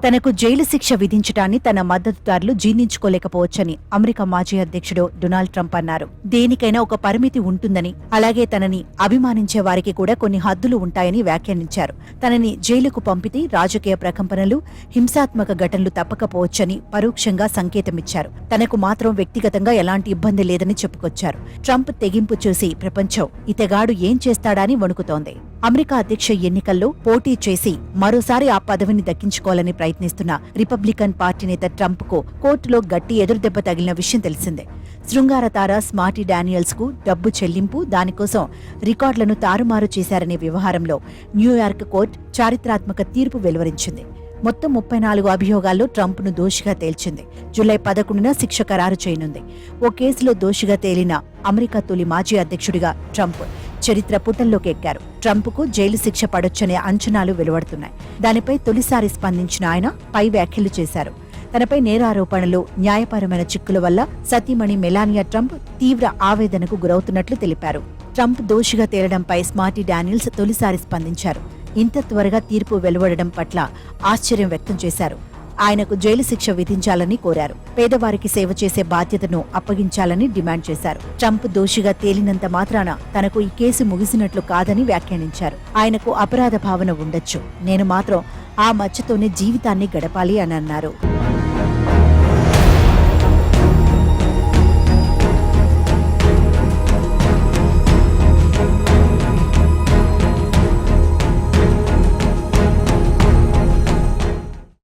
తనకు జైలు శిక్ష విధించటాన్ని తన మద్దతుదారులు జీర్ణించుకోలేకపోవచ్చని అమెరికా మాజీ అధ్యక్షుడు డొనాల్డ్ ట్రంప్ అన్నారు. దేనికైనా ఒక పరిమితి ఉంటుందని, అలాగే తనని అభిమానించే వారికి కూడా కొన్ని హద్దులు ఉంటాయని వ్యాఖ్యానించారు. తనని జైలుకు పంపితే రాజకీయ ప్రకంపనలు, హింసాత్మక ఘటనలు తప్పకపోవచ్చని పరోక్షంగా సంకేతమిచ్చారు. తనకు మాత్రం వ్యక్తిగతంగా ఎలాంటి ఇబ్బంది లేదని చెప్పుకొచ్చారు. ట్రంప్ తెగింపు చూసి ప్రపంచం ఇతగాడు ఏం చేస్తాడని వణుకుతోంది. అమెరికా అధ్యక్ష ఎన్నికల్లో పోటీ చేసి మరోసారి ఆ పదవిని దక్కించుకోవాలని ప్రయత్నిస్తున్న రిపబ్లికన్ పార్టీ నేత ట్రంప్ కు కోర్టులో గట్టి ఎదురుదెబ్బ తగిలిన విషయం తెలిసిందే. శృంగార తార స్మార్టీ డానియల్స్ కు డబ్బు చెల్లింపు, దానికోసం రికార్డులను తారుమారు చేశారనే వ్యవహారంలో న్యూయార్క్ కోర్టు చారిత్రాత్మక తీర్పు వెలువరించింది. మొత్తం 34 అభియోగాల్లో ట్రంప్ను దోషిగా తేల్చింది. జూలై 11న శిక్ష ఖరారు చేయనుంది. ఓ కేసులో దోషిగా తేలిన అమెరికా తొలి మాజీ అధ్యక్షుడిగా ట్రంప్ చరిత్ర పుటల్లోకి ఎక్కారు. ట్రంప్కు జైలు శిక్ష పడొచ్చనే అంచనాలు వెలువడుతున్నాయి. దానిపై తొలిసారి స్పందించిన ఆయన పై వ్యాఖ్యలు చేశారు. తనపై నేరారోపణలు, న్యాయపరమైన చిక్కుల వల్ల సతీమణి మెలానియా ట్రంప్ తీవ్ర ఆవేదనకు గురవుతున్నట్లు తెలిపారు. ట్రంప్ దోషిగా తేలడంపై స్మార్టీ డానియల్స్ తొలిసారి స్పందించారు. ఇంత త్వరగా తీర్పు వెలువడడం పట్ల ఆశ్చర్యం వ్యక్తం చేశారు. ఆయనకు జైలు శిక్ష విధించాలని కోరారు. పేదవారికి సేవ చేసే బాధ్యతను అప్పగించాలని డిమాండ్ చేశారు. ట్రంప్ దోషిగా తేలినంత మాత్రాన తనకు ఈ కేసు ముగిసినట్లు కాదని వ్యాఖ్యానించారు. ఆయనకు అపరాధ భావన ఉండొచ్చు, నేను మాత్రం ఆ మచ్చతోనే జీవితాన్ని గడపాలి అని అన్నారు.